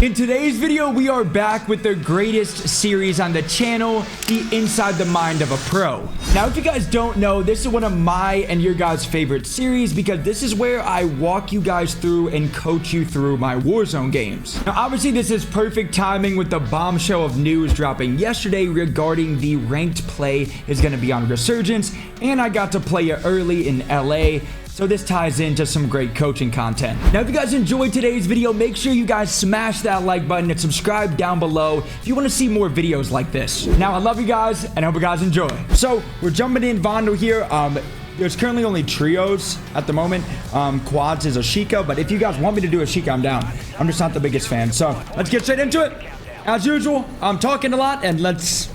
In today's video, we are back with the greatest series on the channel, the Inside the Mind of a Pro. Now, if you guys don't know, this is one of my and your guys' favorite series because this is where I walk you guys through and coach you through my Warzone games. Now, obviously, this is perfect timing with the bombshell of news dropping yesterday regarding the ranked play is going to be on Resurgence, and I got to play it early in LA. So this ties into some great coaching content. Now, if you guys enjoyed today's video, make sure you guys smash that like button and subscribe down below if you want to see more videos like this. Now, I love you guys and I hope you guys enjoy. So we're jumping in Vondel here. There's currently only trios at the moment. Quads is a Sheikah, but if you guys want me to do a Sheikah, I'm down. I'm just not the biggest fan. So let's get straight into it. As usual, I'm talking a lot and let's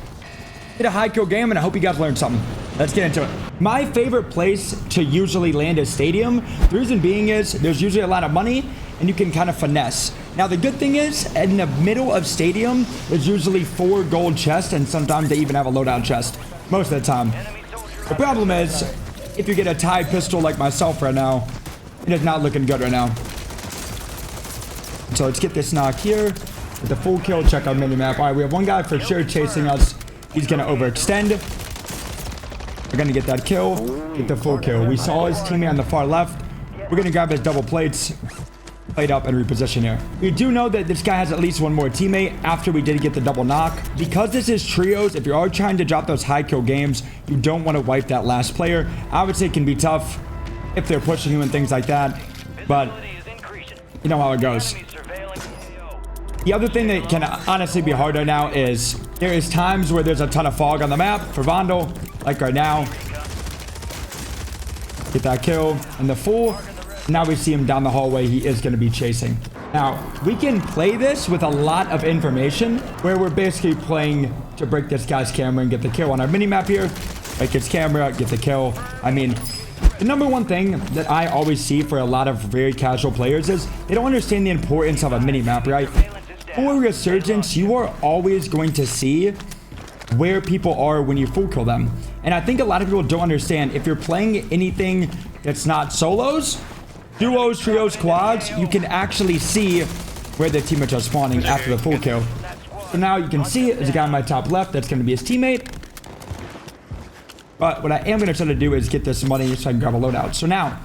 get a high kill game, and I hope you guys learned something. Let's get into it. My favorite place to usually land a stadium, the reason being is there's usually a lot of money and you can kind of finesse. Now, the good thing is in the middle of stadium, there's usually 4 gold chests, and sometimes they even have a loadout chest most of the time. The problem is if you get a TIE pistol like myself right now, it is not looking good right now. So let's get this knock here with the full kill. Check our mini map. All right, we have one guy for sure chasing us. He's gonna overextend. We're gonna get that kill, get the full kill. We saw his teammate on the far left. We're gonna grab his double plates, plate up, and reposition here. We do know that this guy has at least one more teammate after we did get the double knock. Because this is trios, if you are trying to drop those high kill games, you don't want to wipe that last player. I would say it can be tough if they're pushing you and things like that, but you know how it goes. The other thing that can honestly be harder now is there is times where there's a ton of fog on the map for Vondel, like right now. Get that kill and the full. Now we see him down the hallway. He is going to be chasing. Now, we can play this with a lot of information where we're basically playing to break this guy's camera and get the kill on our mini-map here. Break his camera, get the kill. I mean, the number one thing that I always see for a lot of very casual players is they don't understand the importance of a mini-map, right? For Resurgence, you are always going to see where people are when you full kill them. And I think a lot of people don't understand, if you're playing anything that's not solos, duos, trios, quads, you can actually see where the teammates are spawning after the full kill. So now you can see there's a guy on my top left. That's going to be his teammate. But what I am going to try to do is get this money so I can grab a loadout. So now,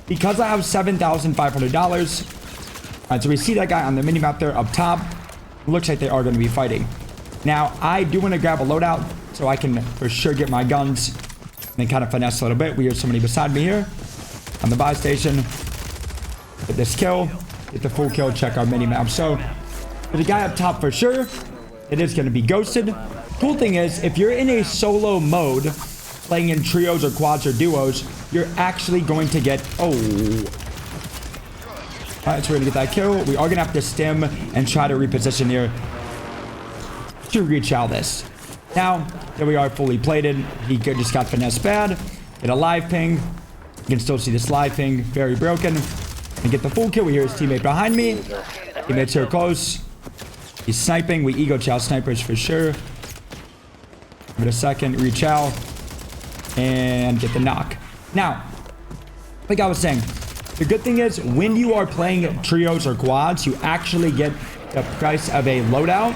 because I have $7,500, so we see that guy on the mini-map there up top. Looks like they are going to be fighting. Now, I do want to grab a loadout so I can for sure get my guns and then kind of finesse a little bit. We hear somebody beside me here on the buy station. Get this kill. Get the full kill. Check our mini-map. So, there's a guy up top for sure. It is going to be ghosted. Cool thing is, if you're in a solo mode, playing in trios or quads or duos, you're actually going to get... Alright, so we're going to get that kill. We are going to have to stim and try to reposition here to reach out this. Now, there we are fully plated. He just got finesse bad. Get a live ping. You can still see this live ping. Very broken. And get the full kill. We hear his teammate behind me. Teammate's here close. He's sniping. We ego chow snipers for sure. Give it a second. Reach out. And get the knock. Now, like I was saying, the good thing is when you are playing trios or quads, you actually get the price of a loadout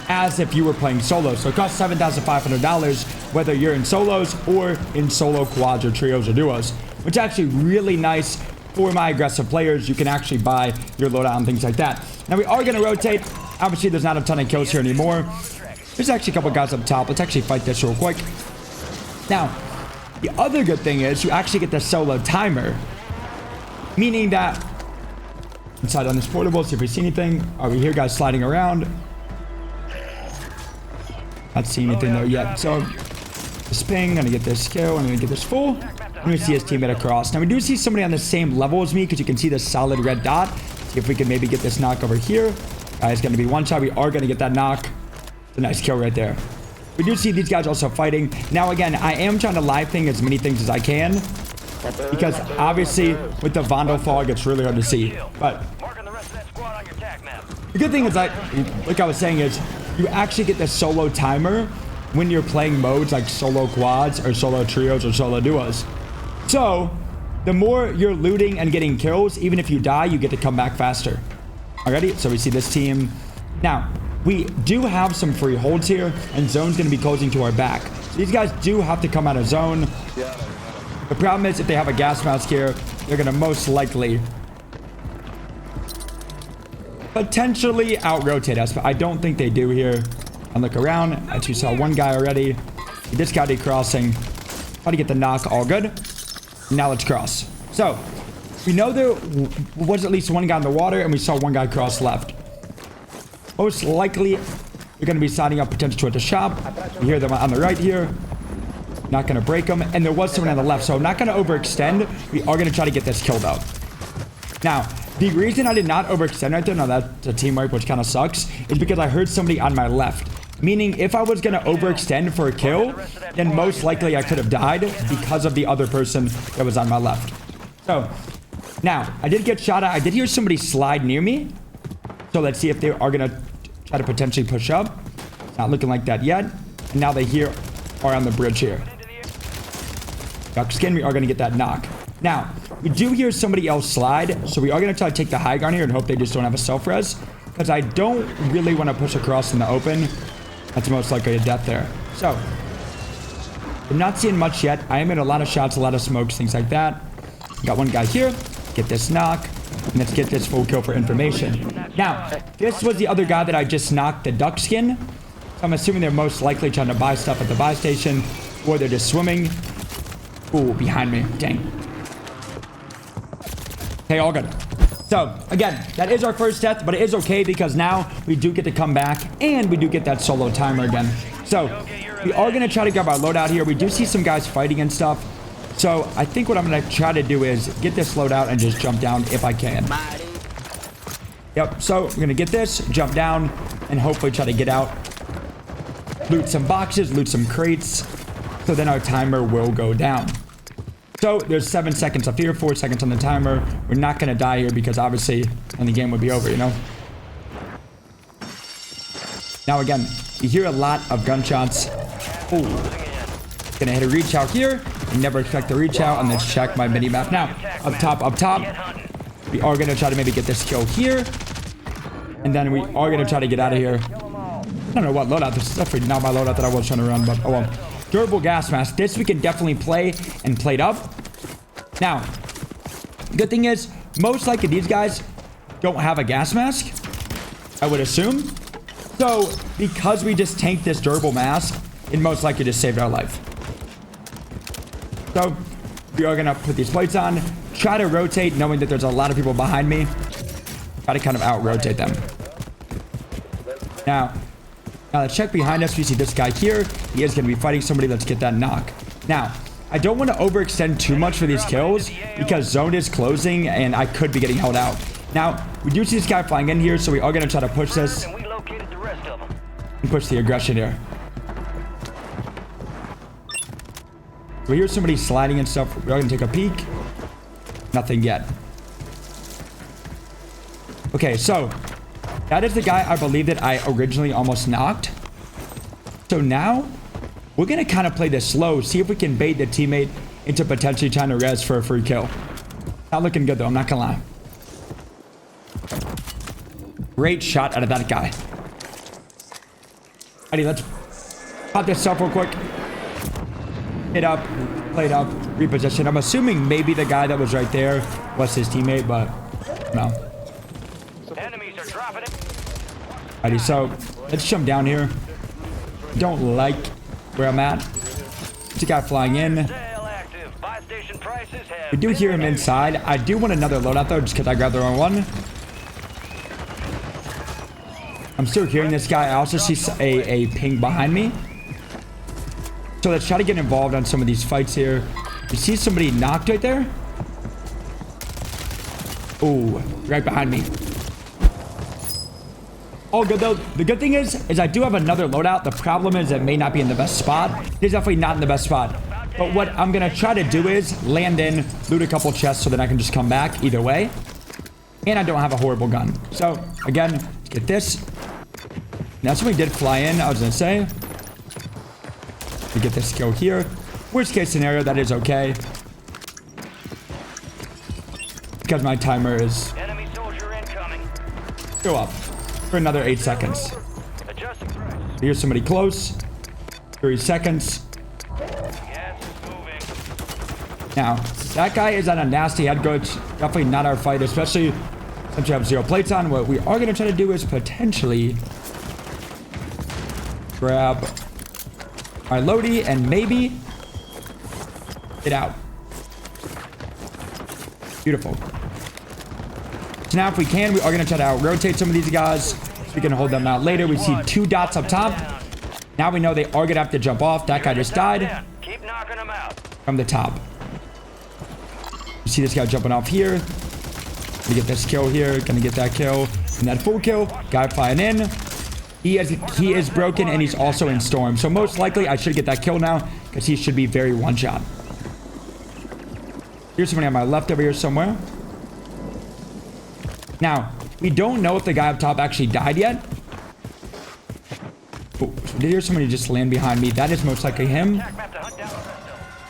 as if you were playing solos. So it costs $7,500 whether you're in solos or in solo quads or trios or duos, which is actually really nice for my aggressive players. You can actually buy your loadout and things like that. Now we are going to rotate. Obviously, there's not a ton of kills here anymore. There's actually a couple guys up top. Let's actually fight this real quick. Now, the other good thing is you actually get the solo timer. Meaning that inside on this portable, see if we see anything. Are we here, guys sliding around? Not seeing anything though yet. So this ping, gonna get this kill, and gonna get this full. And we see his teammate across. Now we do see somebody on the same level as me because you can see the solid red dot. See if we can maybe get this knock over here. It's gonna be one shot. We are gonna get that knock. It's a nice kill right there. We do see these guys also fighting. Now again, I am trying to live ping as many things as I can, because obviously with the Vondel fog it's really hard to see. But the good thing is, like I was saying, is you actually get the solo timer when you're playing modes like solo quads or solo trios or solo duos. So the more you're looting and getting kills, even if you die, you get to come back faster. already. So we see this team. Now, we do have some free holds here, and zone's going to be closing to our back. So these guys do have to come out of zone. The problem is if they have a gas mask here, they're going to most likely potentially out-rotate us, but I don't think they do here. And look around. I actually saw one guy already. We discounted crossing. Try to get the knock. All good. Now let's cross. So, we know there was at least one guy in the water, and we saw one guy cross left. Most likely, they're going to be signing up potential at the shop. You hear them on the right here. Not going to break them. And there was someone on the left, so I'm not going to overextend. We are going to try to get this killed out. Now, the reason I did not overextend right there, now that's a team wipe, which kind of sucks, is because I heard somebody on my left. Meaning, if I was going to overextend for a kill, then most likely I could have died because of the other person that was on my left. So, now, I did get shot at. I did hear somebody slide near me. So, let's see if they are going to try to potentially push up. Not looking like that yet. And now they here are on the bridge here. Duck skin, we are going to get that knock. Now, we do hear somebody else slide, so we are going to try to take the high ground here and hope they just don't have a self-res, because I don't really want to push across in the open. That's most likely a death there. So, I'm not seeing much yet. I am in a lot of shots, a lot of smokes, things like that. Got one guy here. Get this knock, and let's get this full kill for information. Now, this was the other guy that I just knocked, the duck skin. So I'm assuming they're most likely trying to buy stuff at the buy station, or they're just swimming. Ooh, behind me. Dang. Okay, all good. So, again, that is our first death, but it is okay because now we do get to come back and we do get that solo timer again. So, we are going to try to grab our loadout here. We do see some guys fighting and stuff. So, I think what I'm going to try to do is get this loadout and just jump down if I can. Yep, so we're going to get this, jump down, and hopefully try to get out. Loot some boxes, loot some crates. So then our timer will go down. So there's 7 seconds up here, 4 seconds on the timer. We're not going to die here because obviously then the game would be over, you know? Now again, you hear a lot of gunshots. Ooh. Gonna hit a reach out here. Never expect the reach out, and let's check my mini map now. Up top. We are gonna try to maybe get this kill here. And then we are gonna try to get out of here. I don't know what loadout. This is definitely not my loadout that I was trying to run, but oh well. Durable gas mask. This we can definitely play and plate up. Now, good thing is, most likely these guys don't have a gas mask, I would assume. So, because we just tanked this durable mask, it most likely just saved our life. So, we are going to put these plates on, try to rotate, knowing that there's a lot of people behind me. Try to kind of out-rotate them. Now, let's check behind us. We see this guy here. He is going to be fighting somebody. Let's get that knock. Now, I don't want to overextend too much for these kills because zone is closing and I could be getting held out. Now, we do see this guy flying in here, so we are going to try to push this and push the aggression here. We hear somebody sliding and stuff. We are going to take a peek. Nothing yet. Okay, so that is the guy I believe that I originally almost knocked. So now we're going to kind of play this slow, see if we can bait the teammate into potentially trying to res for a free kill. Not looking good though, I'm not going to lie. Great shot out of that guy. Alrighty, let's pop this up real quick. Hit up, played up, reposition. I'm assuming maybe the guy that was right there was his teammate, but no. Alrighty, so let's jump down here. Don't like where I'm at. There's a guy flying in. We do hear him inside. I do want another loadout though, just because I grabbed the wrong one. I'm still hearing this guy. I also see a ping behind me. So let's try to get involved on some of these fights here. You see somebody knocked right there? Ooh, right behind me. All good though. The good thing is I do have another loadout. The problem is it may not be in the best spot. It's definitely not in the best spot. But what I'm going to try to do is land in, loot a couple chests so that I can just come back either way. And I don't have a horrible gun. So, again, let's get this. Now, somebody did fly in, I was going to say. We get this kill here. Worst case scenario, that is okay. Because my timer is Go up for another 8 seconds. Here's somebody close. 3 seconds. Now, that guy is on a nasty head glitch. Definitely not our fight, especially since we have 0 plates on. What we are going to try to do is potentially grab our loadie and maybe get out. Beautiful. So now if we can, we are going to try to out-rotate some of these guys so we can hold them out later. We see 2 dots up top. Now we know they are going to have to jump off. That guy just died from the top. You see this guy jumping off here. Gonna get this kill here. Gonna get that kill. And that full kill. Guy flying in. He is broken and he's also in storm. So most likely I should get that kill now because he should be very one-shot. Here's somebody on my left over here somewhere. Now, we don't know if the guy up top actually died yet. Oh, so did hear somebody just land behind me. That is most likely him.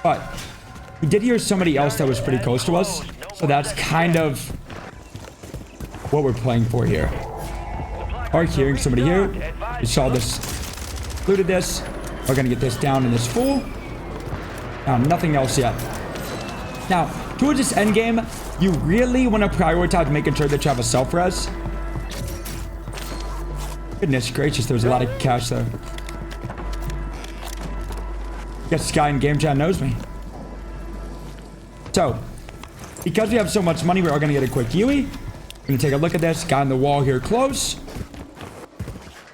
But we did hear somebody else that was pretty close to us. So that's kind of what we're playing for here. Are hearing somebody here. We saw this. Looted this. We're going to get this down in this full. Now, nothing else yet. Now, towards this end game, you really want to prioritize making sure that you have a self-res. Goodness gracious, there's a lot of cash there. Guess this guy in game chat knows me. So, because we have so much money, we are going to get a quick Yui. Going to take a look at this. Guy on the wall here close.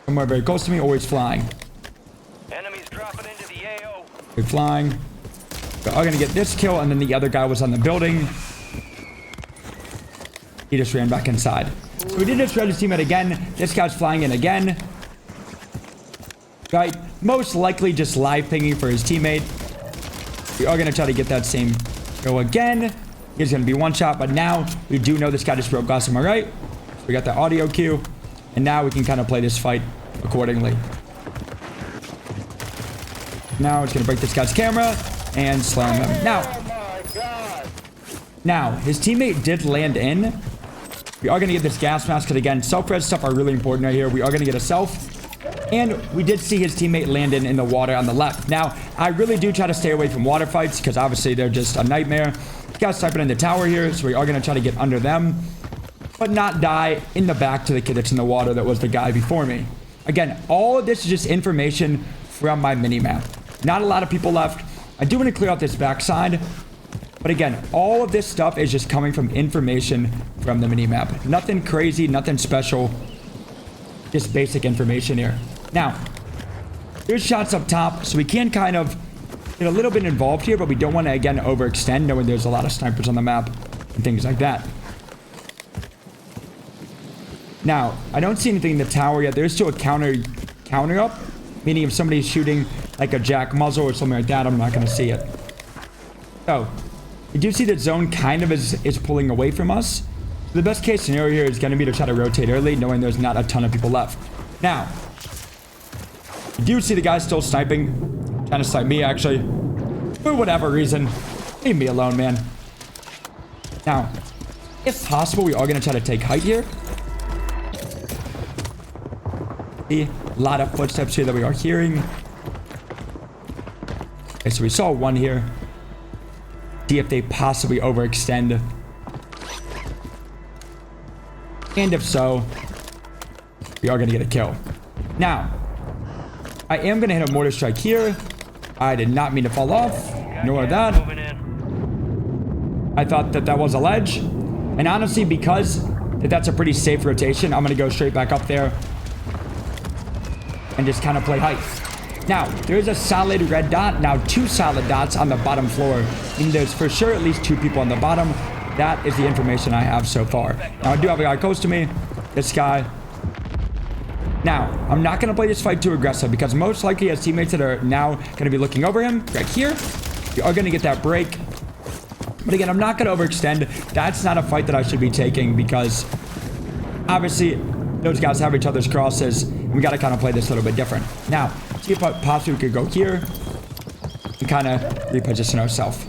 Somewhere very close to me, always flying. Enemies dropping into the AO. We're flying. We are going to get this kill, and then the other guy was on the building. He just ran back inside. So we did just try his teammate again. This guy's flying in again. Right? Most likely just live pinging for his teammate. We are going to try to get that same kill again. He's going to be one shot, but now we do know this guy just broke glass. Am I right? We got the audio cue. And now we can kind of play this fight accordingly. Now it's going to break this guy's camera and slam him. Now, his teammate did land in. We are going to get this gas mask, because again, self-res stuff are really important right here. We are going to get a self. And we did see his teammate land in the water on the left. Now, I really do try to stay away from water fights, because obviously they're just a nightmare. This guy's sniping in the tower here, so we are going to try to get under them, but not die in the back to the kid that's in the water that was the guy before me. Again, all of this is just information from my mini-map. Not a lot of people left. I do want to clear out this backside. But again, all of this stuff is just coming from information from the mini-map. Nothing crazy, nothing special. Just basic information here. Now, there's shots up top, so we can kind of get a little bit involved here, but we don't want to, again, overextend, knowing there's a lot of snipers on the map and things like that. Now, I don't see anything in the tower yet. There's still a counter up, meaning if somebody's shooting like a jack muzzle or something like that, I'm not going to see it. So, you do see that zone kind of is pulling away from us. The best case scenario here is going to be to try to rotate early, knowing there's not a ton of people left. Now, you do see the guy still sniping. Trying to snipe me, actually. For whatever reason. Leave me alone, man. Now, if possible, we are going to try to take height here. See, a lot of footsteps here that we are hearing. Okay, so we saw one here. See if they possibly overextend. And if so, we are going to get a kill. Now, I am going to hit a mortar strike here. I did not mean to fall off. Nor that. I thought that was a ledge. And honestly, because that's a pretty safe rotation, I'm going to go straight back up there and just kind of play height. Now, there is a solid red dot. Now, 2 solid dots on the bottom floor. And there's for sure at least 2 people on the bottom. That is the information I have so far. Now, I do have a guy close to me. This guy. Now, I'm not going to play this fight too aggressive, because most likely he has teammates that are now going to be looking over him. Right here. We are going to get that break. But again, I'm not going to overextend. That's not a fight that I should be taking, because obviously those guys have each other's crosses. And we got to kind of play this a little bit different. Now, see if possibly we could go here and kind of reposition ourselves.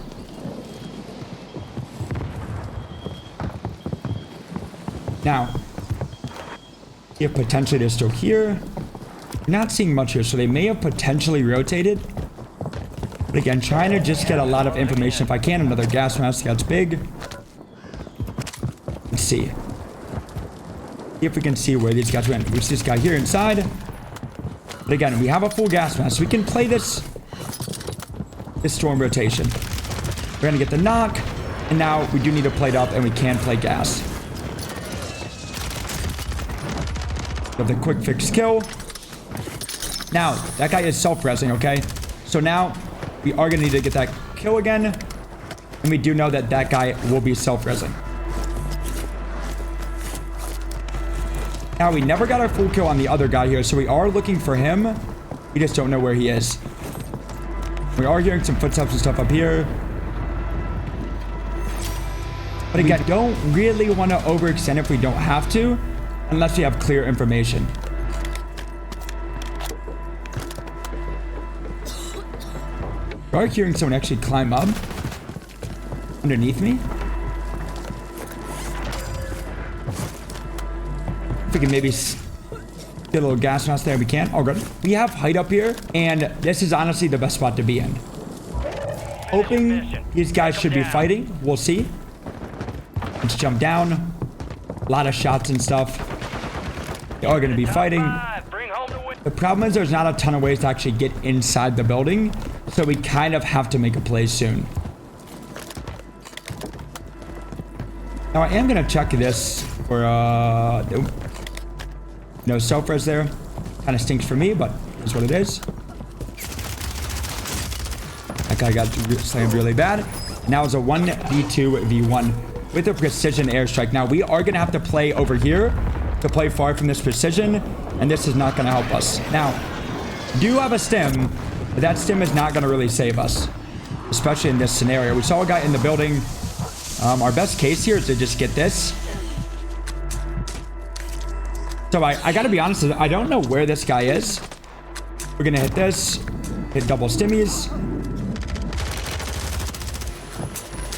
Now, See if potentially they're still here. Not seeing much here, so they may have potentially rotated. But again, trying to just get a lot of information if I can. Another gas mask that's big. Let's see. See if we can see where these guys went. There's this guy here inside. But again, we have a full gas mask. We can play this storm rotation. We're gonna get the knock. And now we do need to plate up and we can play gas. We have the quick fix kill. Now, that guy is self-resing, okay? So now, we are going to need to get that kill again. And we do know that that guy will be self-resing. Now, we never got our full kill on the other guy here, so we are looking for him. We just don't know where he is. We are hearing some footsteps and stuff up here. But again, don't really want to overextend if we don't have to, unless we have clear information. We are hearing someone actually climb up underneath me. If we can maybe get a little gas mask there, we can. Oh, good. We have height up here, and this is honestly the best spot to be in. Hoping these guys should be fighting. We'll see. Let's jump down. A lot of shots and stuff. They are going to be fighting. The problem is there's not a ton of ways to actually get inside the building. So we kind of have to make a play soon. Now I am going to check this for no self-res there. Kind of stinks for me, but that's what it is. That guy got slammed really bad. Now it's a 1v2v1 with a precision airstrike. Now we are going to have to play over here to play far from this precision, and this is not going to help us. Now, do have a stim, but that stim is not going to really save us, especially in this scenario. We saw a guy in the building. Our best case here is to just get this. So I got to be honest, I don't know where this guy is. We're going to hit this, hit double stimmies.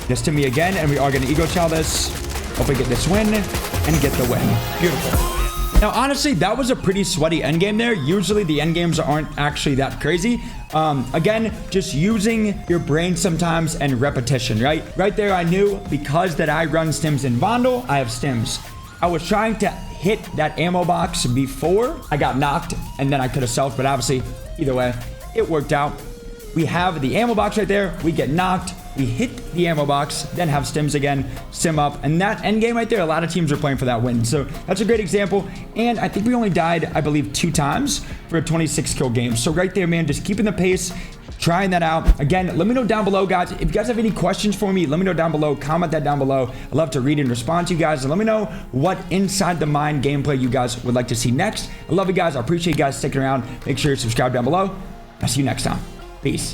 This to me again, and we are going to ego chow this. Hopefully get this win and get the win. Beautiful. Now, honestly, that was a pretty sweaty endgame there. Usually the endgames aren't actually that crazy. Again, just using your brain sometimes and repetition, right? Right there, I knew because that I run stims in Vondel, I have stims. I was trying to hit that ammo box before I got knocked, and then I could have self, but obviously, either way, it worked out. We have the ammo box right there. We get knocked. We hit the ammo box, then have stims again, sim up, and that end game right there, a lot of teams are playing for that win. So that's a great example, and I think we only died, I believe, 2 times for a 26 kill game. So right there, man, just keeping the pace, trying that out. Again, let me know down below, guys. If you guys have any questions for me, let me know down below. Comment that down below. I love to read and respond to you guys, and let me know what Inside the Mind gameplay you guys would like to see next. I love you guys. I appreciate you guys sticking around. Make sure you subscribe down below. I'll see you next time. Peace.